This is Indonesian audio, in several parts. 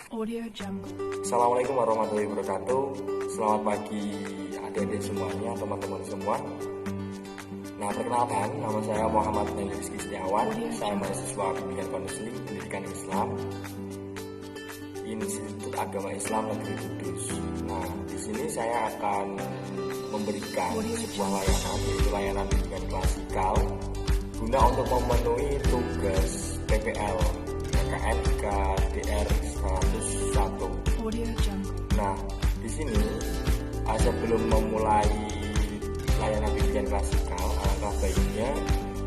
Assalamualaikum warahmatullahi wabarakatuh. Selamat pagi adik-adik semuanya, teman-teman semua. Nah, perkenalkan, nama saya Muhammad Rizky Setiawan. Saya mahasiswa Bimbingan Konseling Pendidikan Islam Institut Agama Islam Negeri Kudus. Nah, di sini saya akan memberikan sebuah layanan, yaitu layanan bimbingan klasikal, guna untuk memenuhi tugas PPL PKN KDR 101. Nah, di sini sebelum memulai layanan bimbingan klasikal, alangkah baiknya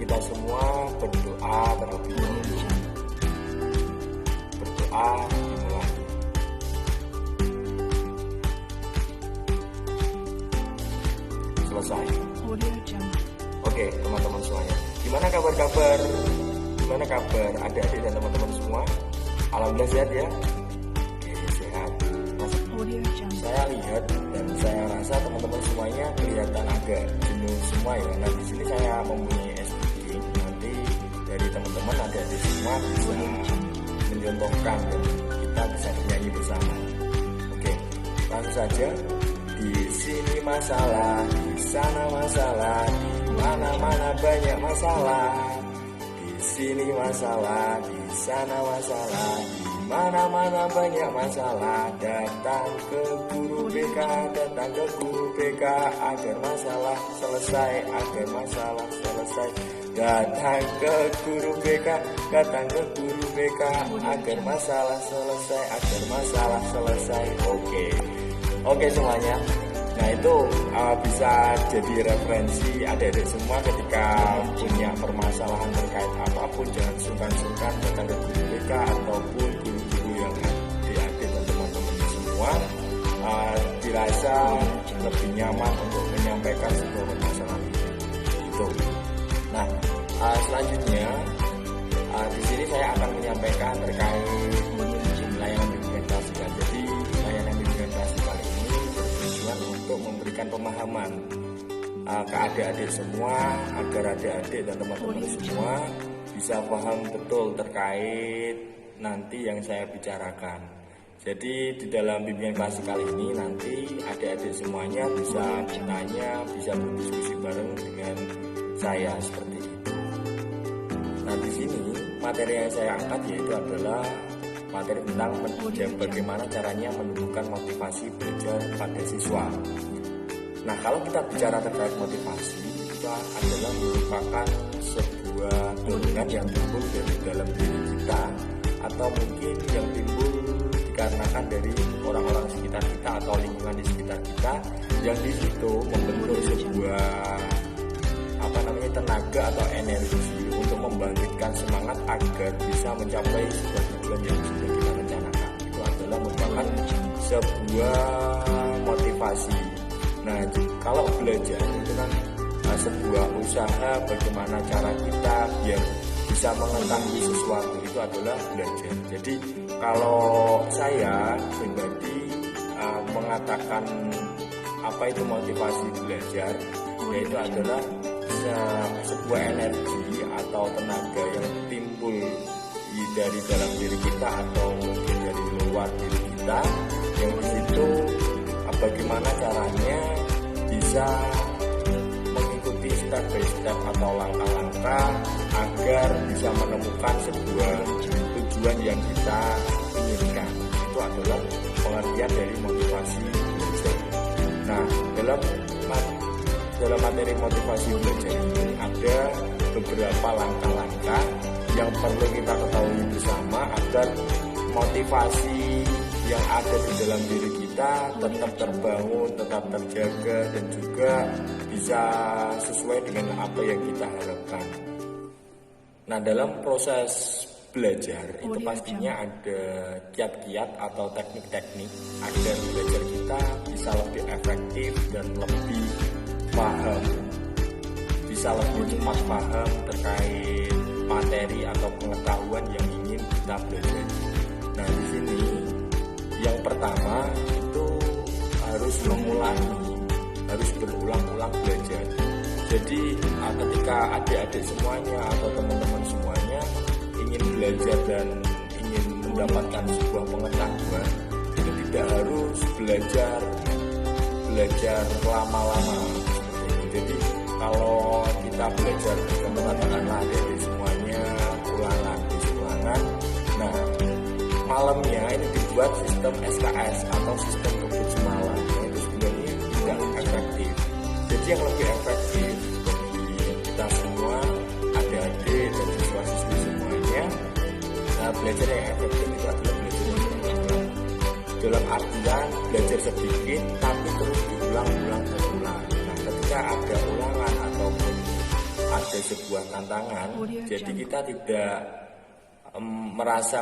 kita semua berdoa terlebih dahulu. Berdoa dimulai. Selesai. Oke, teman-teman semuanya. Gimana kabar? Gimana kabar adik-adik dan teman-teman semua? Alhamdulillah sehat ya? Oke, sehat. Saya lihat dan saya rasa teman-teman semuanya kelihatan agak jenuh semua ya. Nah, di sini saya mempunyai SDG. Nanti dari teman-teman adik-adik semua bisa mencontohkan dan kita bisa bernyanyi bersama. Oke, langsung saja. Di sini masalah, di sana masalah, di mana-mana banyak masalah. Di sini masalah, di sana masalah, di mana-mana banyak masalah. Datang ke guru BK, datang ke guru BK agar masalah selesai, agar masalah selesai. Datang ke guru BK, datang ke guru BK agar masalah selesai, agar masalah selesai. Oke semuanya. Nah, itu bisa jadi referensi adik-adik semua ketika punya permasalahan terkait apapun. Jangan sungkan-sungkan datang ke guru BK ataupun guru-guru yang adik-adik dan teman-teman semua dirasa lebih nyaman untuk menyampaikan sebuah permasalahan itu. Nah, selanjutnya di sini saya akan menyampaikan terkait layanan bimbingan klasikal. Jadi layanan bimbingan klasikal ini bertujuan untuk memberikan pemahaman ke adik-adik semua, agar adik-adik dan teman-teman semua bisa paham betul terkait nanti yang saya bicarakan. Jadi di dalam bimbingan klasikal ini nanti adik-adik semuanya bisa bertanya, bisa berdiskusi bareng dengan saya seperti itu. Nah, di sini materi yang saya angkat yaitu adalah materi tentang bagaimana caranya menumbuhkan motivasi belajar pada siswa. Nah, kalau kita bicara terkait motivasi, itu adalah merupakan sebuah dorongan yang timbul dari dalam diri kita, atau mungkin yang timbul dikarenakan dari orang-orang sekitar kita atau lingkungan di sekitar kita, yang di situ membentuk sebuah tenaga atau energi untuk membangkitkan semangat agar bisa mencapai sebuah tujuan yang sudah kita rencanakan. Itu adalah merupakan sebuah motivasi. Nah, kalau belajar itu kan sebuah usaha bagaimana cara kita biar bisa mengetahui sesuatu, itu adalah belajar. Jadi kalau saya pribadi mengatakan apa itu motivasi belajar, yaitu adalah sebuah energi atau tenaga yang timbul dari dalam diri kita atau mungkin dari luar diri kita, yang di situ bagaimana caranya bisa mengikuti step by step atau langkah-langkah agar bisa menemukan sebuah tujuan yang kita inginkan. Itu adalah pengertian dari motivasi belajar. Nah, dalam materi motivasi belajar ini ada beberapa langkah-langkah yang perlu kita ketahui bersama agar motivasi yang ada di dalam diri kita tetap terbangun, tetap terjaga, dan juga bisa sesuai dengan apa yang kita harapkan. Nah, dalam proses belajar itu pastinya ada kiat-kiat atau teknik-teknik agar belajar kita bisa lebih efektif dan lebih paham, bisa lebih cepat paham terkait materi atau pengetahuan yang ingin kita belajar. Nah, di sini yang pertama itu harus mengulangi, harus berulang-ulang belajar. Jadi ketika adik-adik semuanya atau teman-teman semuanya ingin belajar dan ingin mendapatkan sebuah pengetahuan itu tidak harus belajar lama-lama seperti itu. Jadi kalau kita belajar katakanlah dari semuanya ulangan, nah malamnya ini dibuat sistem SKS atau sistem kebut semalam. Nah, itu sebenarnya tidak efektif. Jadi yang lebih efektif bagi kita semua, adik-adik dan siswa-siswi semuanya, belajar yang efektif itu adalah belajar yang berulang. Dalam artian belajar sedikit tapi terus diulang-ulang. Nah, ketika ada ulangan ataupun ada sebuah tantangan, jadi kita tidak merasa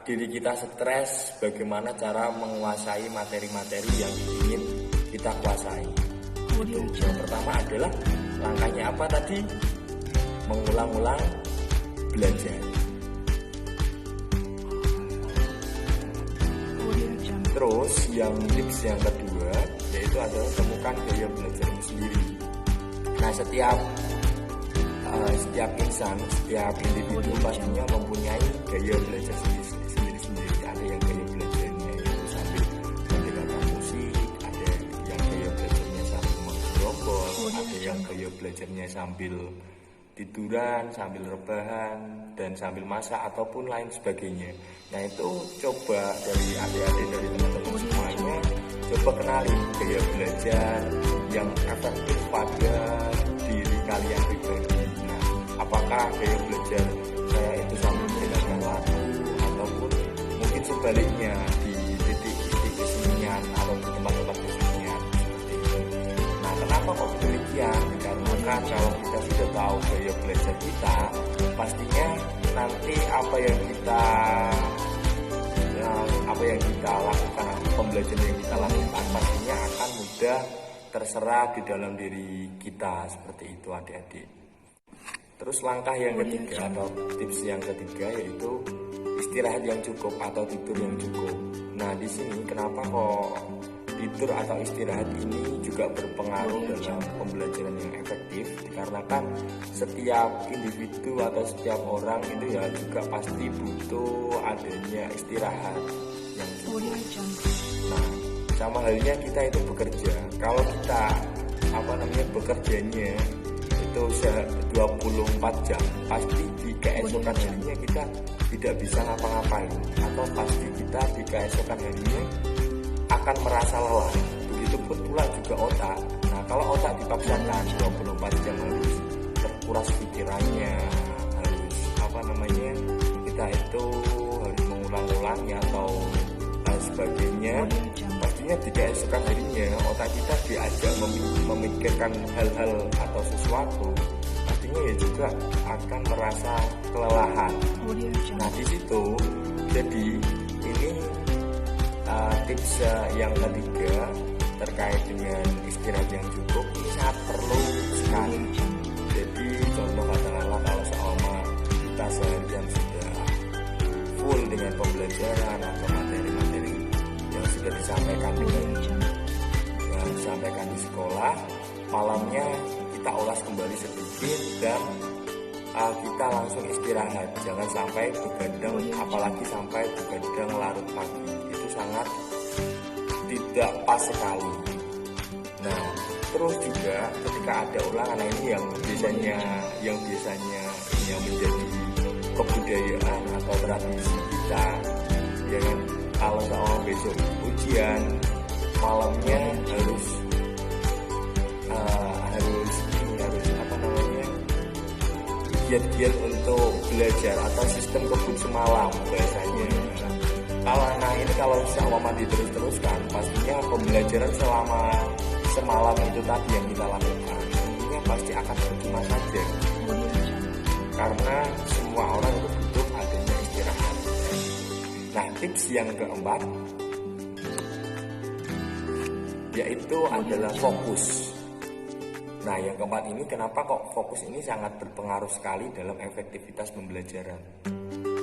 diri kita stres bagaimana cara menguasai materi-materi yang ingin kita kuasai. Itu yang pertama adalah langkahnya apa tadi? Mengulang-ulang belajar. Terus yang tips yang kedua yaitu adalah temukan gaya belajarmu sendiri. Nah, setiap insan, setiap individu pastinya mempunyai gaya belajar sendiri-sendiri. Ada yang gaya belajarnya itu sambil mendengarkan musik, ada yang gaya belajarnya sambil menggerombol, ada yang gaya belajarnya sambil tiduran, sambil rebahan, dan sambil masak ataupun lain sebagainya. Nah, itu coba dari adik-adik, dari teman-teman semuanya, coba kenali gaya belajar yang efektif pada diri kalian pribadi. Apakah gaya belajar saya itu sambil mendengarkan lagu ataupun mungkin sebaliknya di titik-titik kesunyian atau di tempat-tempat kesunyian seperti itu. Nah, kenapa kok demikian? Dikarenakan kalau kita sudah tahu gaya belajar kita, pastinya nanti apa yang kita lakukan, pembelajaran yang kita lakukan pastinya akan mudah terserap di dalam diri kita seperti itu, adik-adik. Terus langkah yang ketiga atau tips yang ketiga yaitu istirahat yang cukup atau tidur yang cukup. Nah, di sini kenapa kok tidur atau istirahat ini juga berpengaruh dalam pembelajaran yang efektif? Dikarenakan setiap individu atau setiap orang itu ya juga pasti butuh adanya istirahat yang cukup. Nah, sama halnya kita itu bekerja. Kalau kita bekerjanya itu 24 jam, pasti di keesokan harinya kita tidak bisa ngapa-ngapain, atau pasti kita di keesokan harinya akan merasa lelah. Begitupun pula juga otak. Nah, kalau otak dipaksakan 24 jam harus terkuras pikirannya, harus kita itu harus mengulang-ulangnya atau sebagainya, pastinya di keesokan harinya otak kita diajak memikirkan hal-hal atau sesuatu, pastinya ya juga akan merasa kelelahan. Nah, di situ jadi ini tips yang ketiga terkait dengan istirahat yang cukup ini sangat perlu sekali. Jadi contoh katakanlah kalau seumpama kita seharian sudah full dengan pembelajaran atau materi-materi yang sudah disampaikan di sekolah, malamnya kita ulas kembali sedikit dan kita langsung istirahat. Jangan sampai begadang, apalagi sampai begadang larut pagi. Itu sangat tidak pas sekali. Nah, terus juga ketika ada ulangan, nah ini yang biasanya yang menjadi kebudayaan atau tradisi kita, ya kan? Kalau soal besok ujian, malamnya harus giat-giat untuk belajar atau sistem kebut semalam biasanya. Kalau seumpama diterus-teruskan, pastinya pembelajaran selama semalam itu tadi yang kita lakukan, tentunya pasti akan percuma saja. Karena semua orang itu butuh adanya istirahat. Nah, tips yang keempat yaitu adalah fokus. Nah, yang keempat ini kenapa kok fokus ini sangat berpengaruh sekali dalam efektivitas pembelajaran.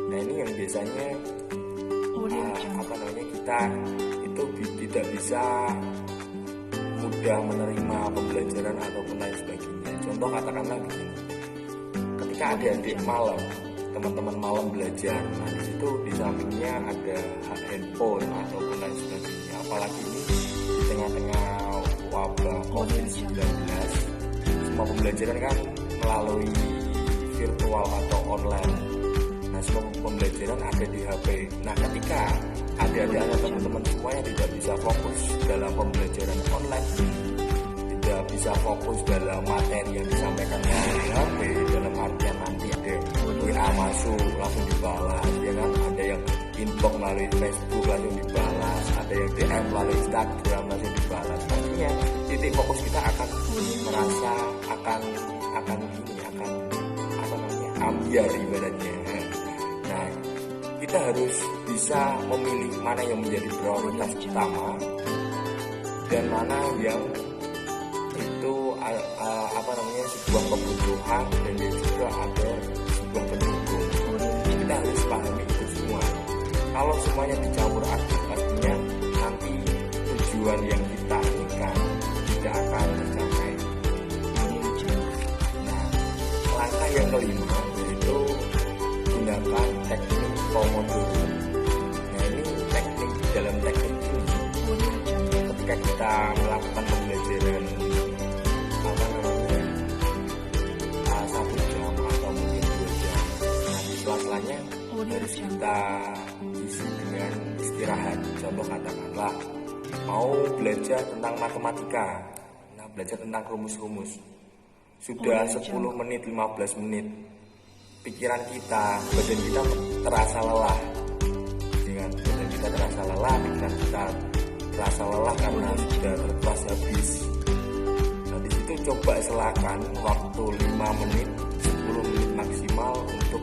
Nah, ini yang biasanya kita itu tidak bisa mudah menerima pembelajaran ataupun lain sebagainya. Contoh katakanlah begini, ketika adik-adik malam teman-teman malam belajar. Nah di situ di sampingnya ada handphone ataupun lain sebagainya. Apalagi ini di tengah-tengah wabah COVID-19, semua pembelajaran kan melalui virtual atau online. Nah semua pembelajaran ada di HP. Nah ketika adik-adik atau teman-teman semuanya tidak bisa fokus dalam pembelajaran online, tidak bisa fokus dalam materi yang disampaikan melalui HP, dalam artian nanti ada WA masuk langsung dibalas, ya kan? Ada yang inbox melalui Facebook langsung dibalas, ada yang DM melalui Instagram langsung dibalas. Artinya titik fokus kita akan merasa akan apa namanya ambiar ibaratnya. Nah kita harus bisa memilih mana yang menjadi prioritas utama dan mana yang itu sebuah kebutuhan dan juga ada sebuah pendukung. Kita harus pahami itu semua. Kalau semuanya dicampur aduk, pastinya nanti tujuan yang kita inginkan tidak akan tercapai. Nah, langkah yang kelima yaitu gunakan teknik Pomodoro. Nah ini dalam teknik ini ketika kita melakukan pembelajaran 1 jam atau mungkin 2 jam. Nah di sela-selanya harus kita isi dengan istirahat. Contoh katakanlah mau belajar tentang matematika, nah belajar tentang rumus-rumus. Sudah 10 menit, 15 menit, pikiran kita, badan kita terasa lelah. Dengan badan kita terasa lelah, pikiran kita terasa lelah karena sudah terkuras habis. Nah di situ coba selakan waktu 5 menit, 10 menit maksimal untuk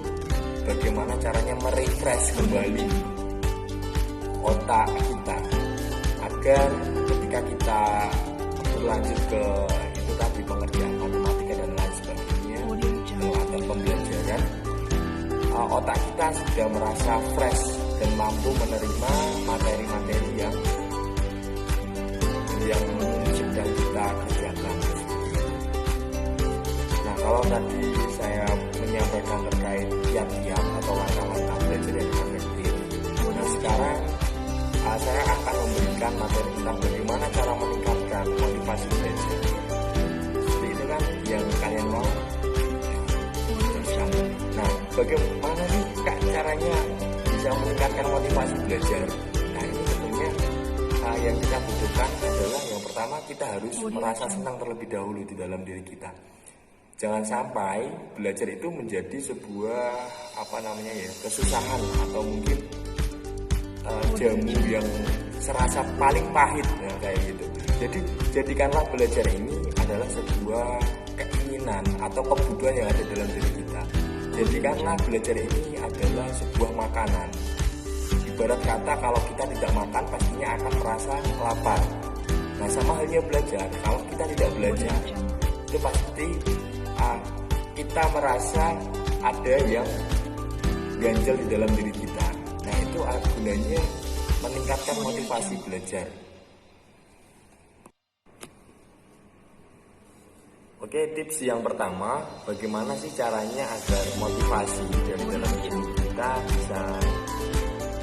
bagaimana caranya merefresh kembali otak kita agar ketika kita berlanjut ke itu tadi pengerjaan matematika dan lain sebagainya atau pembelajaran, otak kita sudah merasa fresh dan mampu menerima materi-materi yang sedang kita kerjakan. Nah kalau tadi saya menyampaikan terkait kiat-kiat atau langkah-langkah belajar yang efektif, nah sekarang saya akan memberikan materi tentang bagaimana cara meningkatkan motivasi belajar. Seperti itu kan yang kalian mau. Nah bagaimana sih Kak caranya bisa meningkatkan motivasi belajar? Nah ini tentunya yang kita butuhkan adalah yang pertama kita harus merasa senang terlebih dahulu di dalam diri kita. Jangan sampai belajar itu menjadi sebuah kesusahan atau mungkin jamu yang serasa paling pahit ya, kayak gitu. Jadi jadikanlah belajar ini adalah sebuah keinginan atau kebutuhan yang ada dalam diri kita. Jadikanlah belajar ini adalah sebuah makanan. Ibarat kata kalau kita tidak makan pastinya akan merasa lapar. Nah sama halnya belajar, kalau kita tidak belajar itu pasti kita merasa ada yang ganjel di dalam diri kita. Nah itu gunanya meningkatkan motivasi belajar. Oke, tips yang pertama, bagaimana sih caranya agar motivasi dari dalam diri kita bisa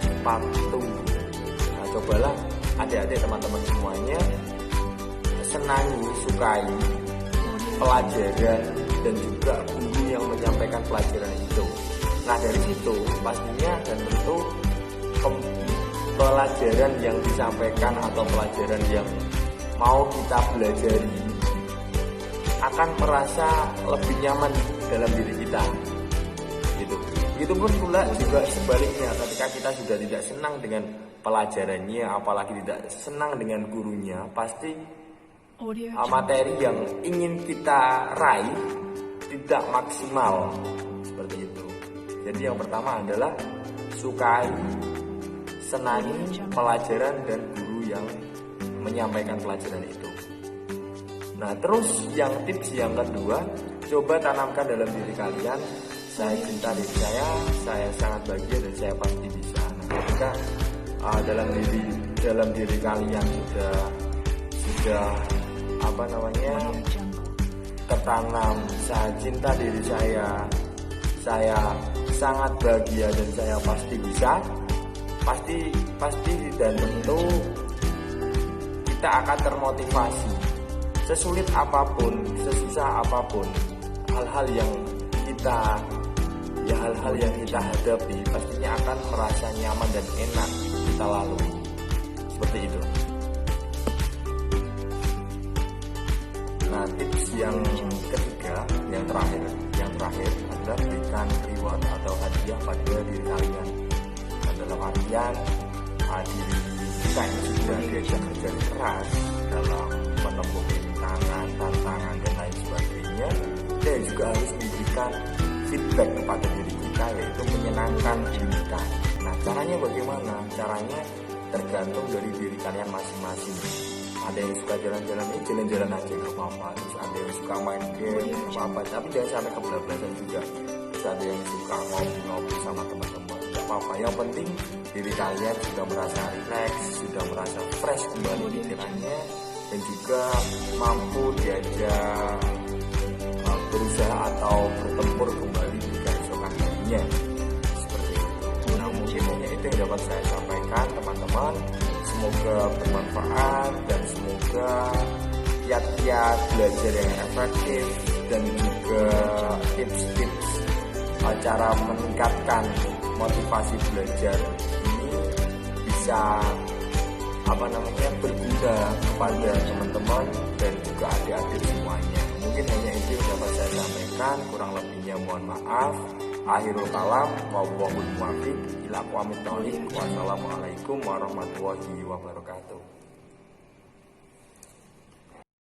cepat tumbuh. Nah cobalah adik-adik teman-teman semuanya senangi, sukai pelajaran dan juga guru yang menyampaikan pelajaran itu. Nah dari situ pastinya dan tentu pelajaran yang disampaikan atau pelajaran yang mau kita pelajari akan merasa lebih nyaman dalam diri kita. Gitu. Begitupun pula juga sebaliknya, ketika kita sudah tidak senang dengan pelajarannya, apalagi tidak senang dengan gurunya, pasti materi yang ingin kita raih tidak maksimal seperti itu. Jadi yang pertama adalah sukai, senangi pelajaran dan guru yang menyampaikan pelajaran itu. Nah terus tips yang kedua, coba tanamkan dalam diri kalian, saya cinta diri saya sangat bahagia dan saya pasti bisa. Nah ketika dalam diri kalian sudah tertanam, saya cinta diri saya sangat bahagia dan saya pasti bisa, pasti dan tentu kita akan termotivasi. Sesulit apapun, sesusah apapun, hal-hal yang kita hadapi pastinya akan merasa nyaman dan enak kita lalui. Seperti itu. Nah, tips yang ketiga, yang terakhir adalah berikan reward atau hadiah pada diri kalian. Dalam artian diri kita yang sudah diajak kerja keras dalam menempuh tantangan dan lain sebagainya, kita juga harus memberikan feedback kepada diri kita, yaitu menyenangkan diri kita. Nah, caranya bagaimana? Caranya tergantung dari diri kalian masing-masing. Ada yang suka jalan-jalan, jalan-jalan aja nggak apa-apa. Terus ada yang suka main game, nggak apa-apa. Tapi jangan sampai kebablasan juga. Terus ada yang suka ngopi-ngopi sama teman-teman, nggak apa-apa. Yang penting diri kalian sudah merasa rileks, sudah merasa fresh kembali pikirannya, dan juga mampu diajak berusaha atau bertempur kembali di keesokan harinya. Seperti itu. Nah, mungkin hanya itu yang dapat saya sampaikan, teman-teman. Semoga bermanfaat dan semoga kiat-kiat belajar yang efektif dan juga tips-tips cara meningkatkan motivasi belajar ini bisa berguna kepada teman-teman dan juga adik-adik semuanya. Mungkin hanya itu yang dapat saya sampaikan, kurang lebihnya mohon maaf. Akhirul kalam, wallahul muwaffiq ila aqwamit thoriq. Wassalamualaikum warahmatullahi wabarakatuh.